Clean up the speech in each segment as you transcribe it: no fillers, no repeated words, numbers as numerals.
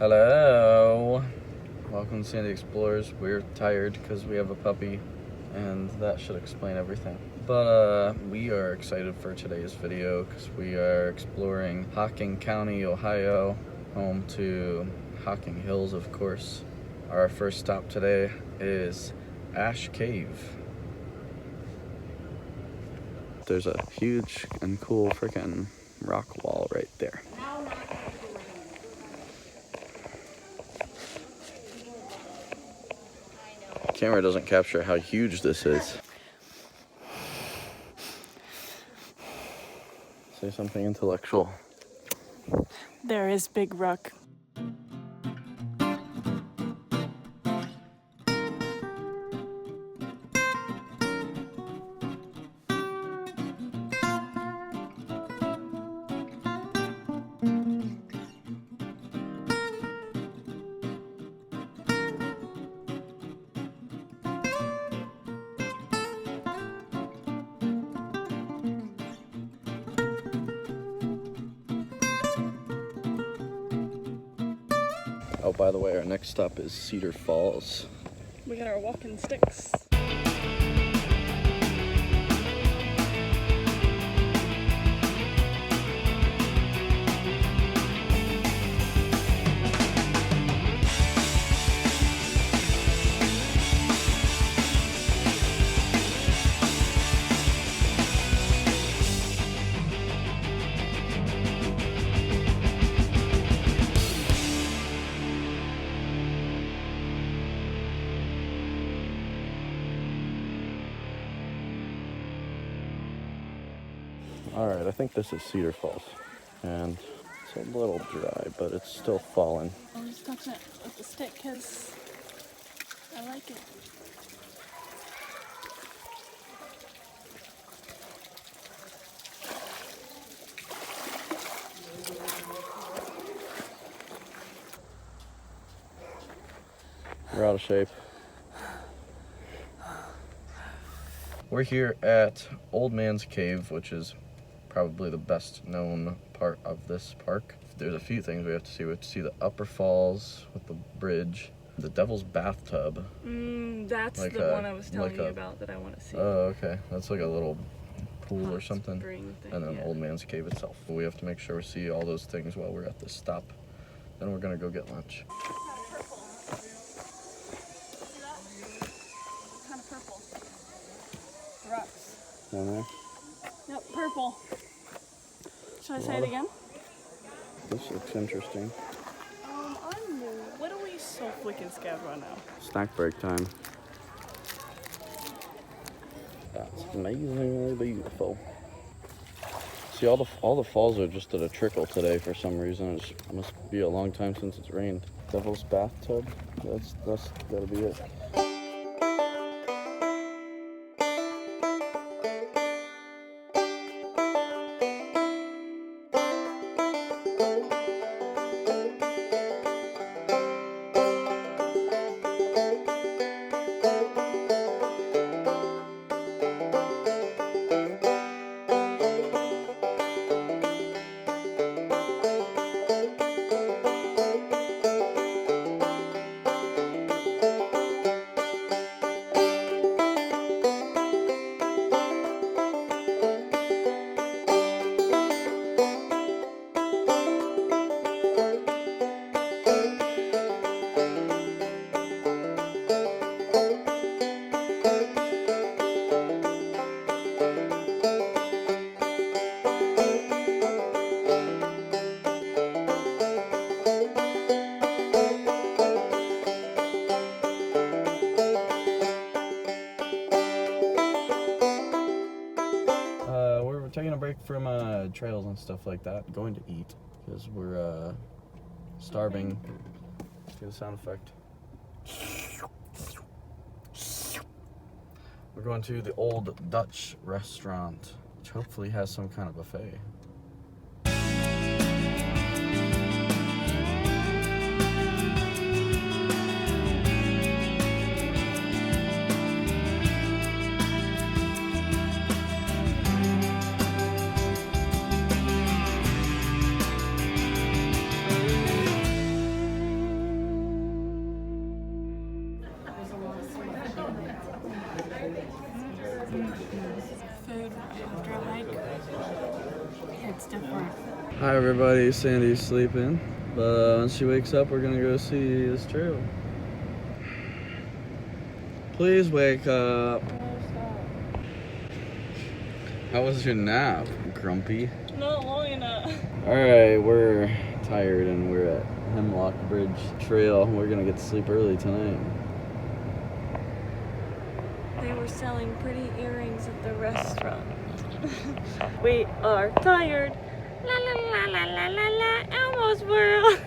Hello, welcome to Sandy Explorers. We're tired because we have a puppy, and that should explain everything. But we are excited for today's video because we are exploring Hocking County, Ohio, home to Hocking Hills, of course. Our first stop today is Ash Cave. There's a huge and cool freaking rock wall right there. Camera doesn't capture how huge this is. Say something intellectual. There is big rock. Oh, by the way, our next stop is Cedar Falls. We got our walking sticks. Alright, I think this is Cedar Falls. And it's a little dry, but it's still falling. I'll just touch it with the stick because I like it. We're out of shape. We're here at Old Man's Cave, which is probably the best known part of this park. There's a few things we have to see. We have to see the upper falls with the bridge, the Devil's Bathtub. That's Like the a- one I was telling like you a- about that I want to see. Oh, okay. That's like a little pool Hot or something. spring thing, And then yeah. Old Man's Cave itself. But we have to make sure we see all those things while we're at this stop. Then we're gonna go get lunch. Kind of purple. Rocks. Down there? Yep, purple. Should I say it Water. again? This looks interesting. I'm new. What are we so flicking scared right now? Snack break time. That's amazingly beautiful. See, all the falls are just at a trickle today for some reason. It must be a long time since it's rained. Devil's Bathtub. That's gotta be it. We're taking a break from trails and stuff like that. Going to eat because we're starving. Let's get a sound effect. We're going to the Old Dutch restaurant, which hopefully has some kind of buffet. it's different. Hi everybody, Sandy's sleeping, but when she wakes up we're gonna go see this trail. Please wake up. How was your nap, Grumpy? Not long enough. Alright, we're tired and we're at Hemlock Bridge Trail. We're gonna get to sleep early tonight. They were selling pretty earrings at the restaurant. We are tired. La la la la la la la, Elmo's world.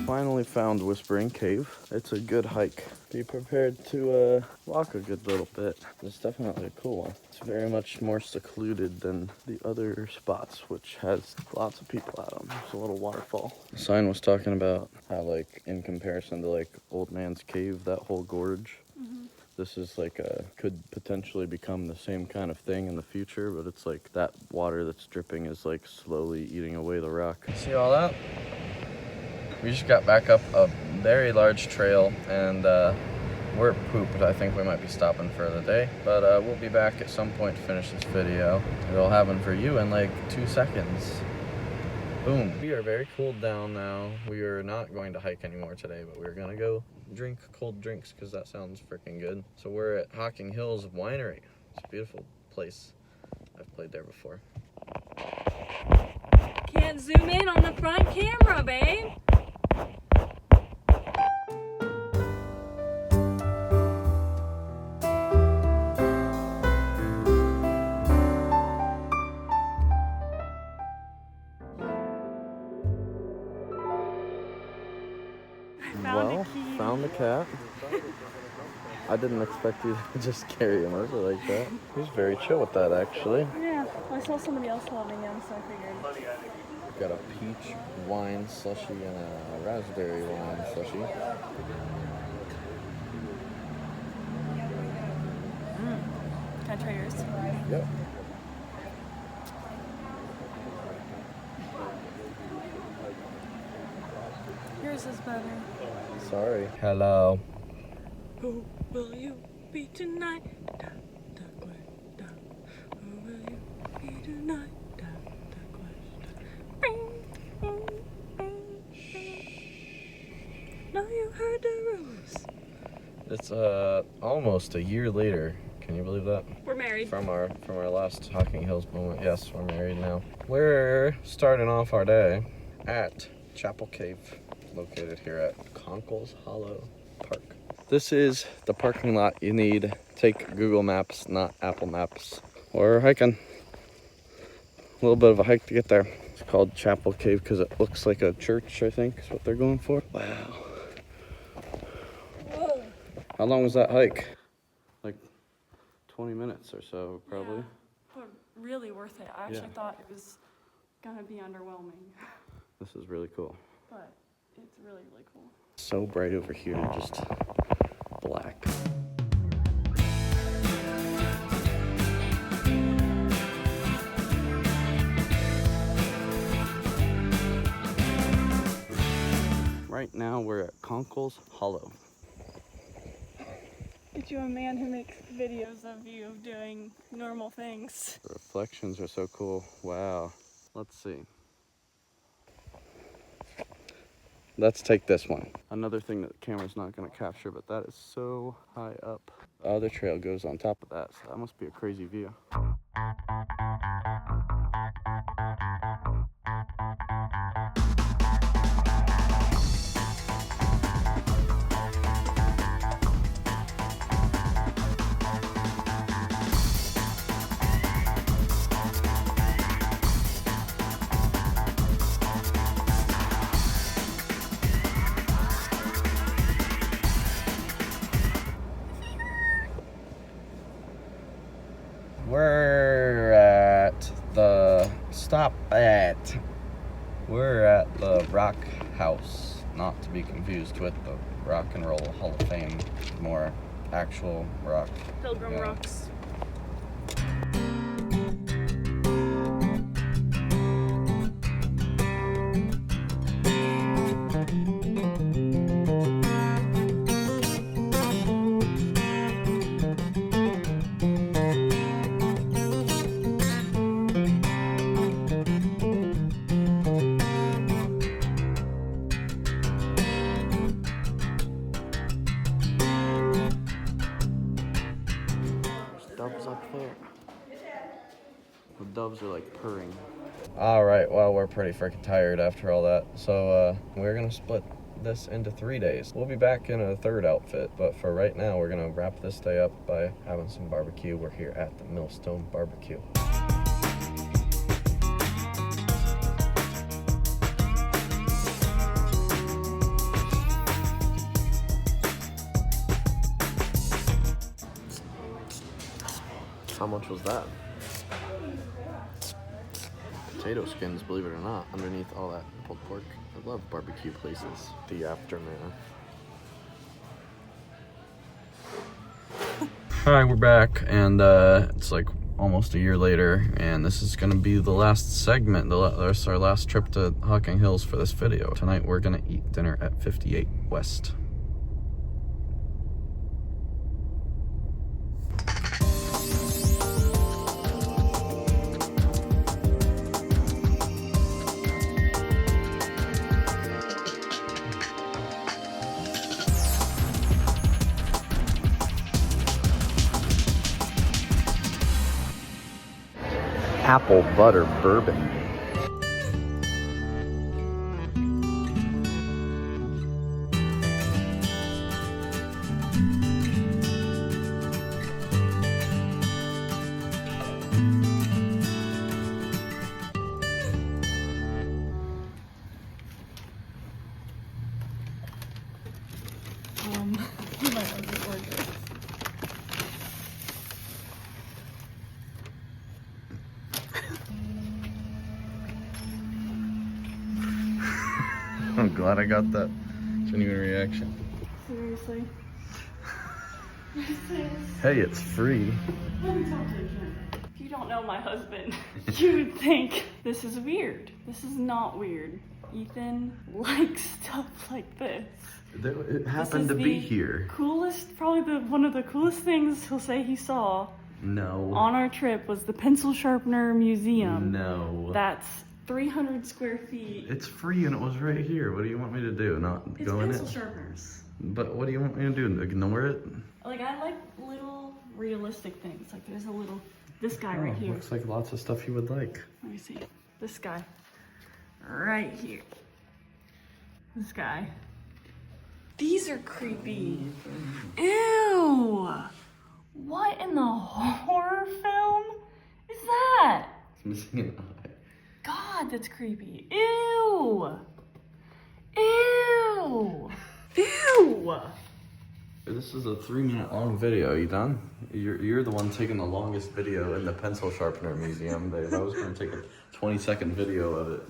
Finally found Whispering Cave. It's a good hike. Be prepared to walk a good little bit. It's definitely a cool one. It's very much more secluded than the other spots, which has lots of people at them. There's a little waterfall. The sign was talking about how, like, in comparison to like Old Man's Cave, that whole gorge, this is like could potentially become the same kind of thing in the future, but it's like that water that's dripping is like slowly eating away the rock. See all that? We just got back up a very large trail and we're pooped. I think we might be stopping for the day, but we'll be back at some point to finish this video. It'll happen for you in like 2 seconds. Boom. We are very cooled down now. We are not going to hike anymore today, but we're gonna go drink cold drinks because that sounds freaking good. So we're at Hocking Hills Winery. It's a beautiful place. I've played there before. Can't zoom in on the front camera, babe. Well, found the cat. I didn't expect you to just carry him over like that. He was very chill with that, actually. Yeah, I saw somebody else holding him, so I figured. Got a peach wine slushie and a raspberry wine slushie. Can I try yours? Yep. Yours is better. Sorry. Hello. Who will you be tonight? Da, da, da. Who will you be tonight? Da, da, da. Bing, bing, bing, bing. Now you heard the rules. It's almost a year later. Can you believe that? We're married. From our last Hocking Hills moment. Yes, we're married now. We're starting off our day at Chapel Cave, located here at Conkle's Hollow Park. This is the parking lot you need. Take Google Maps, not Apple Maps. We're hiking. A little bit of a hike to get there. It's called Chapel Cave because it looks like a church, I think, is what they're going for. Wow. Whoa. How long was that hike? Like 20 minutes or so, probably. Yeah, but really worth it. I actually Yeah. thought it was gonna be underwhelming, This is really cool. but it's really, really cool. So bright over here, just black. Right now we're at Conkle's Hollow. Get you a man who makes videos of you doing normal things. The reflections are so cool. Wow. Let's see. Let's take this one. Another thing that the camera's not going to capture, but that is so high up. The other trail goes on top of that, so that must be a crazy view. We're at the We're at the Rock House, not to be confused with the Rock and Roll Hall of Fame, more actual rock. Pilgrim Yeah. Rocks. doves up there? The doves are like purring. All right, well, we're pretty freaking tired after all that. So we're gonna split this into 3 days. We'll be back in a third outfit, but for right now, we're gonna wrap this day up by having some barbecue. We're here at the Millstone Barbecue. How much was that? Potato skins, believe it or not, underneath all that pulled pork. I love barbecue places. The aftermath. Alright, we're back, and it's like almost a year later, and this is gonna be the last segment. That's our last trip to Hocking Hills for this video. Tonight we're gonna eat dinner at 58 West. Apple butter bourbon. You might want to order. I'm glad I got that genuine reaction. Seriously? Hey, it's free. Let me talk to the camera. If you don't know my husband, you would think this is weird. This is not weird. Ethan likes stuff like this. It happened to be here. Coolest, probably one of the coolest things he'll say he saw No. on our trip was the pencil sharpener museum. No. That's 300 square feet. It's free and it was right here. What do you want me to do? Not It's go in pencil it? sharpeners. But what do you want me to do? Ignore it? Like, I like little realistic things. Like, there's a little, this guy right here. Looks like lots of stuff you would like. Let me see. This guy. Right here. This guy. These are creepy. Ew! What in the horror film is that? It's missing an eye. God, that's creepy. Ew! Ew! Ew! This is a 3-minute long video. You done? You're the one taking the longest video in the pencil sharpener museum, Dave. I was going to take a 20-second video of it.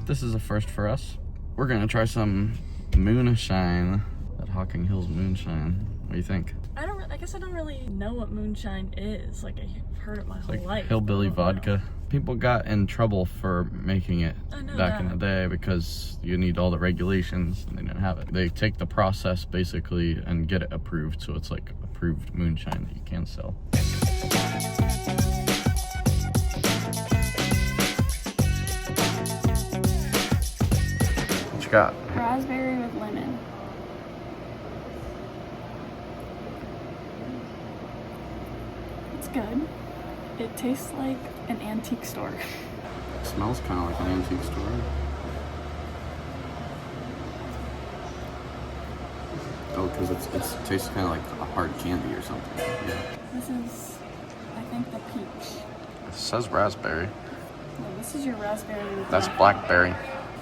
This is a first for us. We're gonna try some moonshine at Hocking Hills Moonshine. What do you think? I guess I don't really know what moonshine is. Like, I've heard it my whole Like life. hillbilly I don't know. vodka. People got in trouble for making it I know back in that. the day because you need all the regulations and they didn't have it. They take the process basically and get it approved, so it's like approved moonshine that you can sell. What you got? Raspberry with lemon. It's good. It tastes like an antique store. It smells kind of like an antique store. Oh, because it tastes kind of like a hard candy or something. Yeah. This is, I think, the peach. It says raspberry. No, this is your raspberry with That's lemon. blackberry.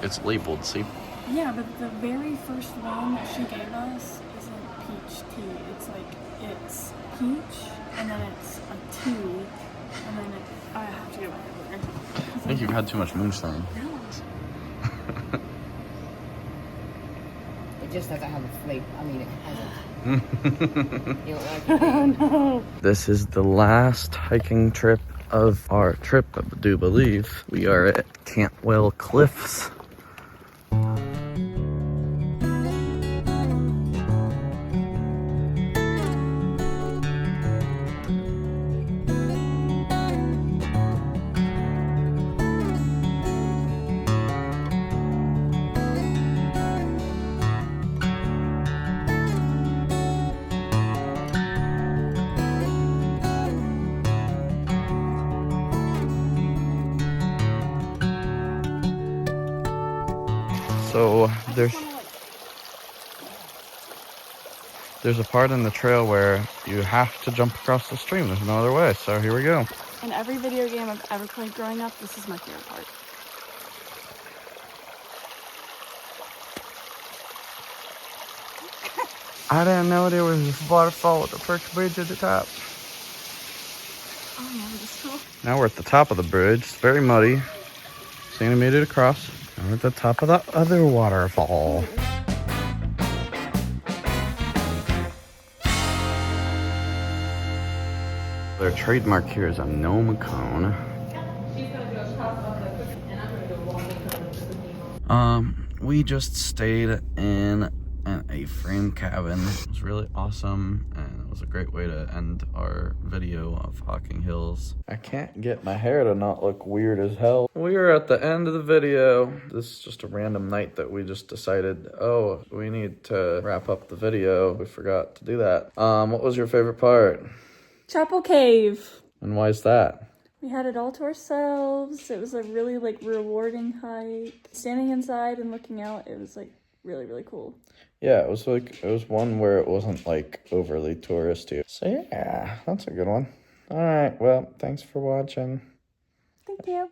It's labeled, see? Yeah, but the very first one that she gave us isn't peach tea. It's like, it's peach, and then it's a tea, and then I have to get my hair. I think you've had too much moonshine. No. It just doesn't have a flavor. I mean, it hasn't. You don't like it? Oh no. This is the last hiking trip of our trip, I do believe. We are at Cantwell Cliffs. So there's a part in the trail where you have to jump across the stream. There's no other way. So here we go. In every video game I've ever played growing up, this is my favorite part. I didn't know there was a waterfall at the first bridge at the top. Oh yeah, this is cool. Now we're at the top of the bridge. It's very muddy. Sandy made it across. Now we're at the top of the other waterfall. Their trademark here is a gnome cone. We just stayed in an A-frame cabin. It was really awesome, and it was a great way to end our video of Hocking Hills. I can't get my hair to not look weird as hell. We are at the end of the video. This is just a random night that we just decided, oh, we need to wrap up the video. We forgot to do that. What was your favorite part? Chapel Cave. And why is that? We had it all to ourselves. It was a really rewarding hike. Standing inside and looking out, it was really, really cool. Yeah, it was one where it wasn't overly touristy. So yeah, that's a good one. All right, well, thanks for watching. Thank you.